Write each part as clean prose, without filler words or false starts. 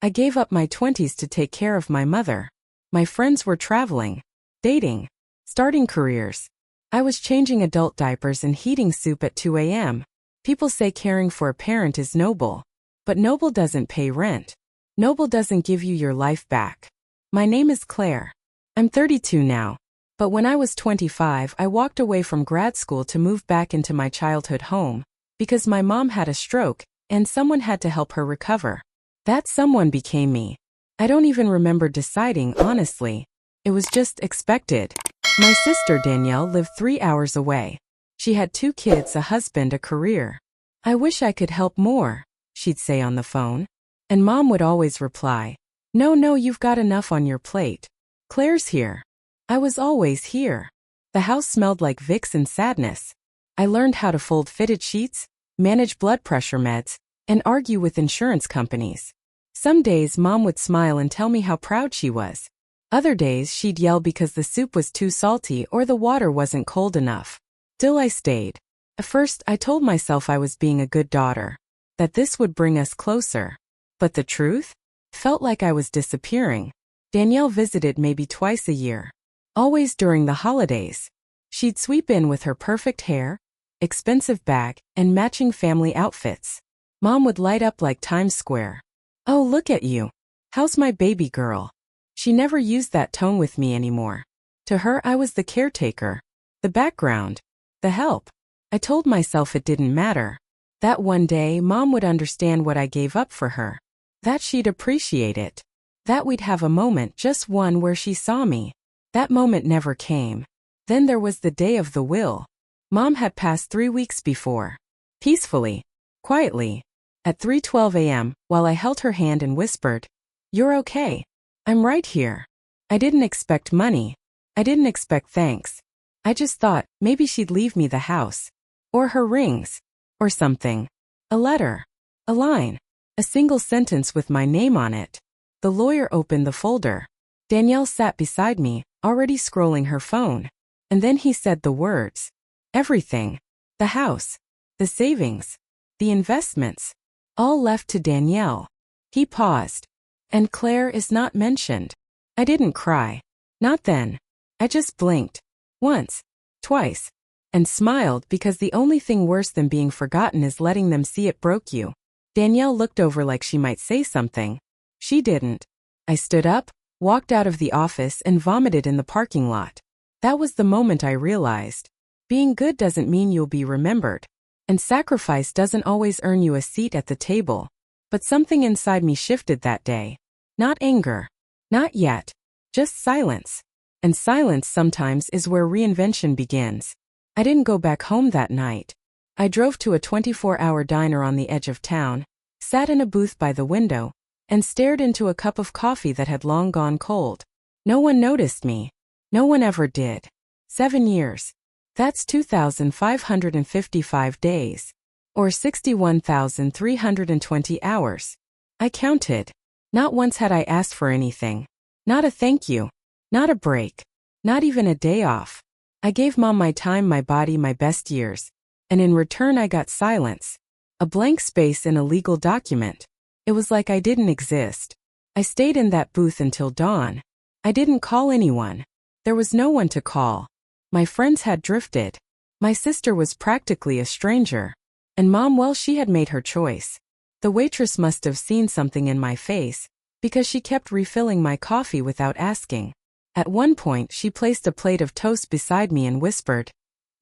I gave up my 20s to take care of my mother. My friends were traveling, dating, starting careers. I was changing adult diapers and heating soup at 2 a.m. People say caring for a parent is noble. But noble doesn't pay rent. Noble doesn't give you your life back. My name is Claire. I'm 32 now. But when I was 25, I walked away from grad school to move back into my childhood home, because my mom had a stroke, and someone had to help her recover. That someone became me. I don't even remember deciding, honestly. It was just expected. My sister Danielle lived 3 hours away. She had 2 kids, a husband, a career. I wish I could help more, she'd say on the phone. And Mom would always reply, No, you've got enough on your plate. Claire's here. I was always here. The house smelled like Vicks and sadness. I learned how to fold fitted sheets, manage blood pressure meds, and argue with insurance companies. Some days Mom would smile and tell me how proud she was. Other days she'd yell because the soup was too salty or the water wasn't cold enough. Still I stayed. At first I told myself I was being a good daughter, that this would bring us closer. But the truth? Felt like I was disappearing. Danielle visited maybe twice a year. Always during the holidays. She'd sweep in with her perfect hair, expensive bag, and matching family outfits. Mom would light up like Times Square. Oh, look at you. How's my baby girl? She never used that tone with me anymore. To her, I was the caretaker, the background, the help. I told myself it didn't matter. That one day, Mom would understand what I gave up for her. That she'd appreciate it. That we'd have a moment, just one, where she saw me. That moment never came. Then there was the day of the will. Mom had passed 3 weeks before. Peacefully, quietly. At 3:12 a.m., while I held her hand and whispered, You're okay. I'm right here. I didn't expect money. I didn't expect thanks. I just thought, maybe she'd leave me the house. Or her rings. Or something. A letter. A line. A single sentence with my name on it. The lawyer opened the folder. Danielle sat beside me, already scrolling her phone. And then he said the words. Everything. The house. The savings. The investments. All left to Danielle. He paused. And Claire is not mentioned. I didn't cry. Not then. I just blinked. Once. Twice. And smiled, because the only thing worse than being forgotten is letting them see it broke you. Danielle looked over like she might say something. She didn't. I stood up, walked out of the office, and vomited in the parking lot. That was the moment I realized. Being good doesn't mean you'll be remembered. And sacrifice doesn't always earn you a seat at the table. But something inside me shifted that day. Not anger. Not yet. Just silence. And silence sometimes is where reinvention begins. I didn't go back home that night. I drove to a 24-hour diner on the edge of town, sat in a booth by the window, and stared into a cup of coffee that had long gone cold. No one noticed me. No one ever did. 7 years. That's 2,555 days. Or 61,320 hours. I counted. Not once had I asked for anything. Not a thank you. Not a break. Not even a day off. I gave Mom my time, my body, my best years. And in return I got silence. A blank space in a legal document. It was like I didn't exist. I stayed in that booth until dawn. I didn't call anyone. There was no one to call. My friends had drifted. My sister was practically a stranger. And Mom, well, she had made her choice. The waitress must have seen something in my face, because she kept refilling my coffee without asking. At one point, she placed a plate of toast beside me and whispered,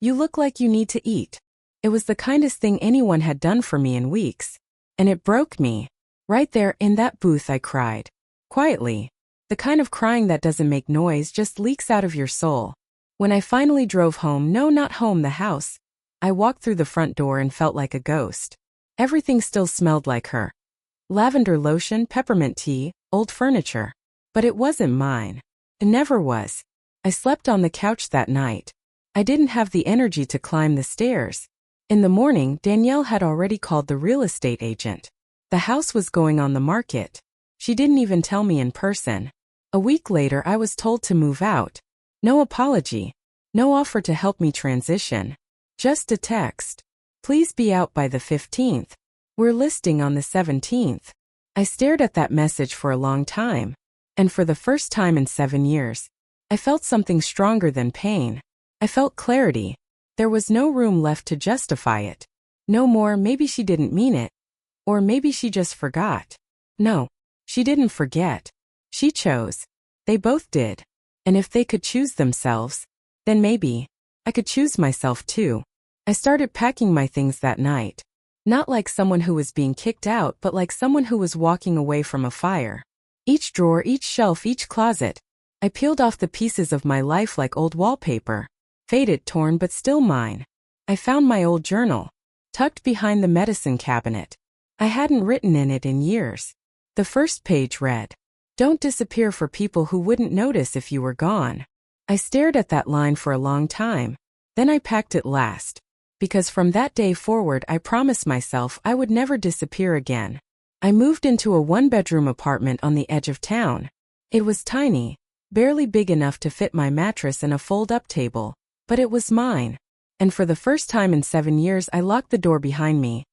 You look like you need to eat. It was the kindest thing anyone had done for me in weeks. And it broke me. Right there in that booth I cried. Quietly. The kind of crying that doesn't make noise, just leaks out of your soul. When I finally drove home, no, not home, the house, I walked through the front door and felt like a ghost. Everything still smelled like her. Lavender lotion, peppermint tea, old furniture. But it wasn't mine. It never was. I slept on the couch that night. I didn't have the energy to climb the stairs. In the morning, Danielle had already called the real estate agent. The house was going on the market. She didn't even tell me in person. A week later, I was told to move out. No apology. No offer to help me transition. Just a text. Please be out by the 15th. We're listing on the 17th. I stared at that message for a long time. And for the first time in 7 years, I felt something stronger than pain. I felt clarity. There was no room left to justify it. No more, maybe she didn't mean it. Or maybe she just forgot. No, she didn't forget. She chose. They both did. And if they could choose themselves, then maybe I could choose myself too. I started packing my things that night. Not like someone who was being kicked out, but like someone who was walking away from a fire. Each drawer, each shelf, each closet. I peeled off the pieces of my life like old wallpaper. Faded, torn, but still mine. I found my old journal, tucked behind the medicine cabinet. I hadn't written in it in years. The first page read, "Don't disappear for people who wouldn't notice if you were gone." I stared at that line for a long time. Then I packed it last. Because from that day forward I promised myself I would never disappear again. I moved into a one-bedroom apartment on the edge of town. It was tiny, barely big enough to fit my mattress and a fold-up table, but it was mine. And for the first time in 7 years I locked the door behind me.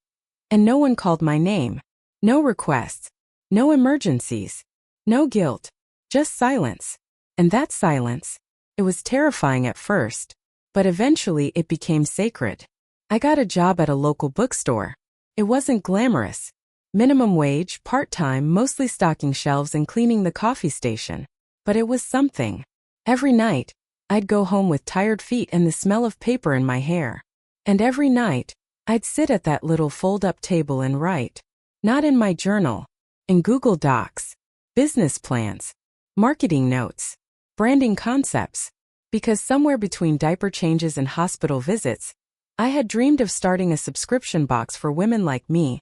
And no one called my name. No requests. No emergencies. No guilt. Just silence. And that silence, it was terrifying at first, but eventually it became sacred. I got a job at a local bookstore. It wasn't glamorous. Minimum wage, part-time, mostly stocking shelves and cleaning the coffee station. But it was something. Every night, I'd go home with tired feet and the smell of paper in my hair. And every night, I'd sit at that little fold-up table and write. Not in my journal. In Google Docs. Business plans. Marketing notes. Branding concepts. Because somewhere between diaper changes and hospital visits, I had dreamed of starting a subscription box for women like me.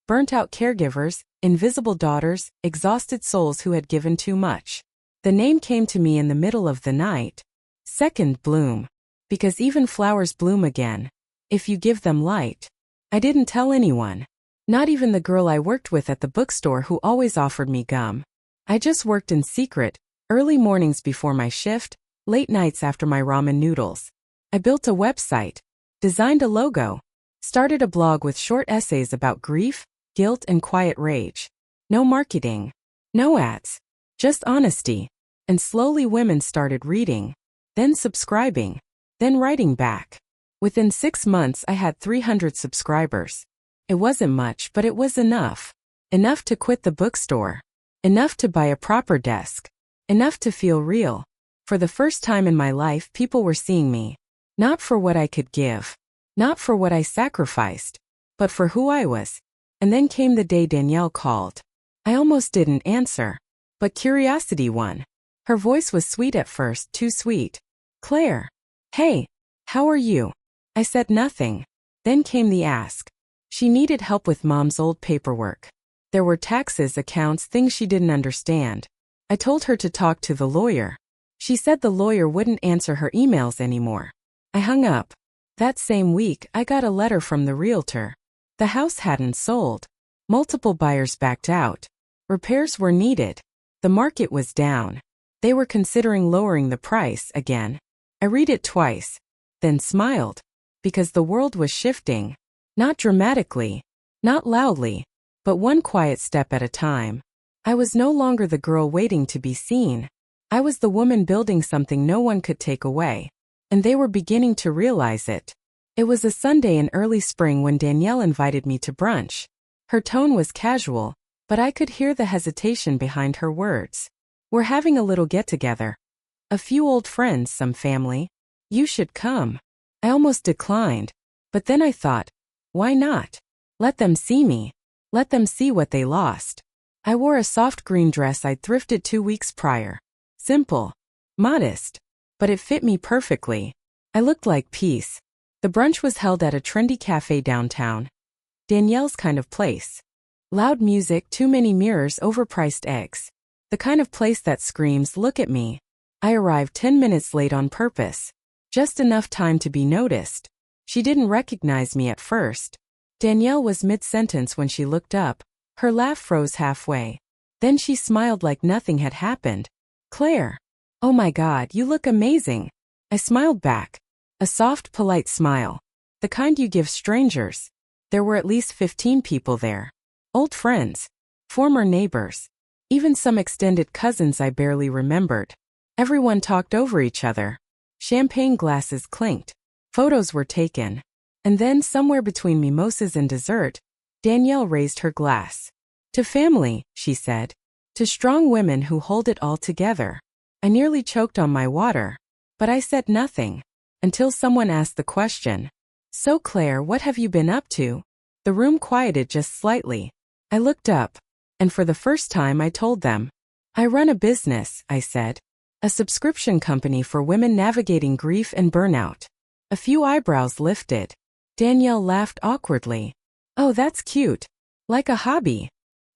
Burnt-out caregivers, invisible daughters, exhausted souls who had given too much. The name came to me in the middle of the night. Second bloom. Because even flowers bloom again, if you give them light. I didn't tell anyone. Not even the girl I worked with at the bookstore who always offered me gum. I just worked in secret, early mornings before my shift, late nights after my ramen noodles. I built a website, designed a logo, started a blog with short essays about grief, guilt, and quiet rage. No marketing. No ads. Just honesty. And slowly women started reading, then subscribing, then writing back. Within 6 months I had 300 subscribers. It wasn't much, but it was enough. Enough to quit the bookstore. Enough to buy a proper desk. Enough to feel real. For the first time in my life people were seeing me. Not for what I could give. Not for what I sacrificed. But for who I was. And then came the day Danielle called. I almost didn't answer. But curiosity won. Her voice was sweet at first, too sweet. "Claire. Hey. How are you?" I said nothing. Then came the ask. She needed help with Mom's old paperwork. There were taxes, accounts, things she didn't understand. I told her to talk to the lawyer. She said the lawyer wouldn't answer her emails anymore. I hung up. That same week, I got a letter from the realtor. The house hadn't sold. Multiple buyers backed out. Repairs were needed. The market was down. They were considering lowering the price again. I read it twice, then smiled. Because the world was shifting. Not dramatically. Not loudly. But one quiet step at a time. I was no longer the girl waiting to be seen. I was the woman building something no one could take away. And they were beginning to realize it. It was a Sunday in early spring when Danielle invited me to brunch. Her tone was casual, but I could hear the hesitation behind her words. "We're having a little get-together. A few old friends, some family. You should come." I almost declined. But then I thought, why not? Let them see me. Let them see what they lost. I wore a soft green dress I'd thrifted 2 weeks prior. Simple. Modest. But it fit me perfectly. I looked like peace. The brunch was held at a trendy cafe downtown. Danielle's kind of place. Loud music, too many mirrors, overpriced eggs. The kind of place that screams, "Look at me." I arrived 10 minutes late on purpose. Just enough time to be noticed. She didn't recognize me at first. Danielle was mid-sentence when she looked up. Her laugh froze halfway. Then she smiled like nothing had happened. "Claire. Oh my God, you look amazing." I smiled back. A soft, polite smile. The kind you give strangers. There were at least 15 people there. Old friends. former neighbors, even some extended cousins I barely remembered. Everyone talked over each other. Champagne glasses clinked. Photos were taken. And then, somewhere between mimosas and dessert, Danielle raised her glass. To family, she said. To strong women who hold it all together. I nearly choked on my water. But I said nothing. Until someone asked the question. So Claire, what have you been up to? The room quieted just slightly. I looked up. And for the first time I told them. I run a business, I said. A subscription company for women navigating grief and burnout. A few eyebrows lifted. Danielle laughed awkwardly. Oh, that's cute. Like a hobby.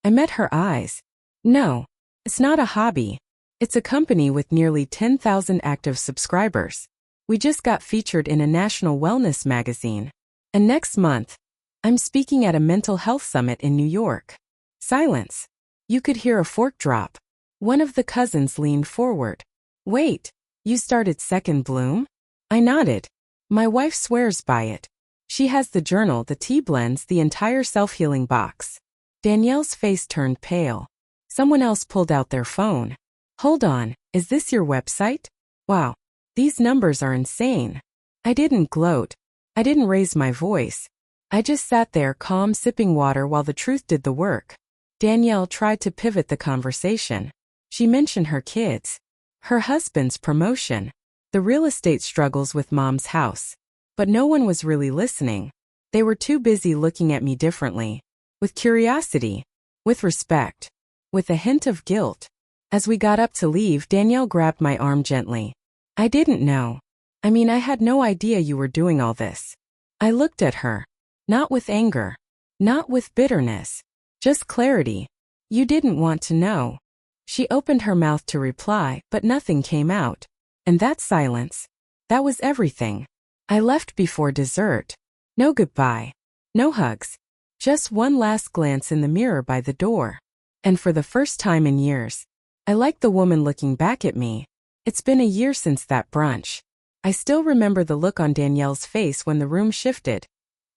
I met her eyes. No, it's not a hobby. It's a company with nearly 10,000 active subscribers. We just got featured in a national wellness magazine. And next month, I'm speaking at a mental health summit in New York. Silence. You could hear a fork drop. One of the cousins leaned forward. Wait, you started Second Bloom? I nodded. My wife swears by it. She has the journal, the tea blends, the entire self-healing box. Danielle's face turned pale. Someone else pulled out their phone. Hold on, is this your website? Wow, these numbers are insane. I didn't gloat. I didn't raise my voice. I just sat there calm, sipping water while the truth did the work. Danielle tried to pivot the conversation. She mentioned her kids, her husband's promotion, the real estate struggles with mom's house. But no one was really listening. They were too busy looking at me differently. With curiosity. With respect. With a hint of guilt. As we got up to leave, Danielle grabbed my arm gently. I didn't know. I mean, I had no idea you were doing all this. I looked at her. Not with anger. Not with bitterness. Just clarity. You didn't want to know. She opened her mouth to reply, but nothing came out. And that silence. That was everything. I left before dessert. No goodbye. No hugs. Just one last glance in the mirror by the door. And for the first time in years, I liked the woman looking back at me. It's been a year since that brunch. I still remember the look on Danielle's face when the room shifted.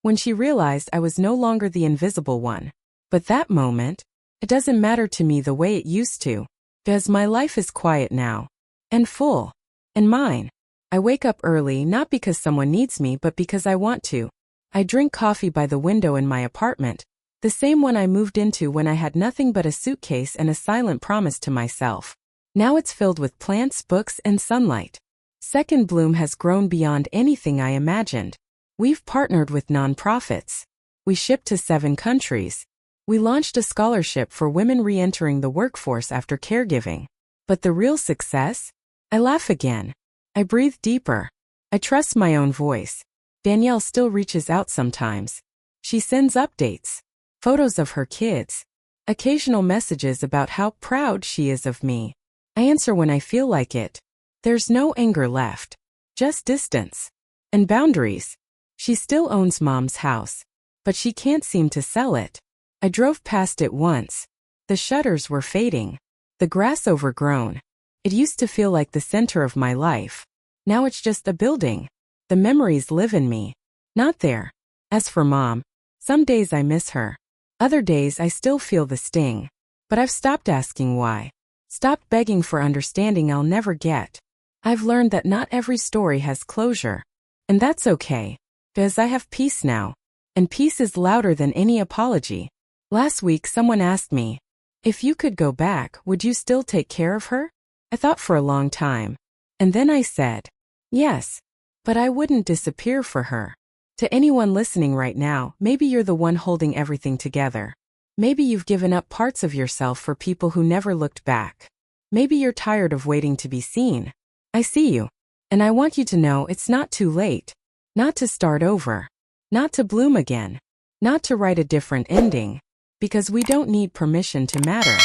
When she realized I was no longer the invisible one. But that moment, it doesn't matter to me the way it used to. Because my life is quiet now. And full. And mine. I wake up early not because someone needs me but because I want to. I drink coffee by the window in my apartment, the same one I moved into when I had nothing but a suitcase and a silent promise to myself. Now it's filled with plants, books, and sunlight. Second Bloom has grown beyond anything I imagined. We've partnered with nonprofits. We shipped to 7 countries. We launched a scholarship for women re-entering the workforce after caregiving. But the real success? I laugh again. I breathe deeper. I trust my own voice. Danielle still reaches out sometimes. She sends updates, photos of her kids, occasional messages about how proud she is of me. I answer when I feel like it. There's no anger left. Just distance. And boundaries. She still owns mom's house. But she can't seem to sell it. I drove past it once. The shutters were fading. The grass overgrown. It used to feel like the center of my life. Now it's just a building. The memories live in me. Not there. As for Mom, some days I miss her. Other days I still feel the sting. But I've stopped asking why. Stopped begging for understanding I'll never get. I've learned that not every story has closure. And that's okay. Because I have peace now. And peace is louder than any apology. Last week someone asked me, if you could go back, would you still take care of her? I thought for a long time. And then I said, yes. But I wouldn't disappear for her. To anyone listening right now, maybe you're the one holding everything together. Maybe you've given up parts of yourself for people who never looked back. Maybe you're tired of waiting to be seen. I see you. And I want you to know it's not too late. Not to start over. Not to bloom again. Not to write a different ending. Because we don't need permission to matter.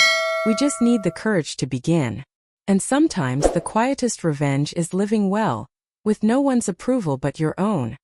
We just need the courage to begin. And sometimes the quietest revenge is living well, with no one's approval but your own.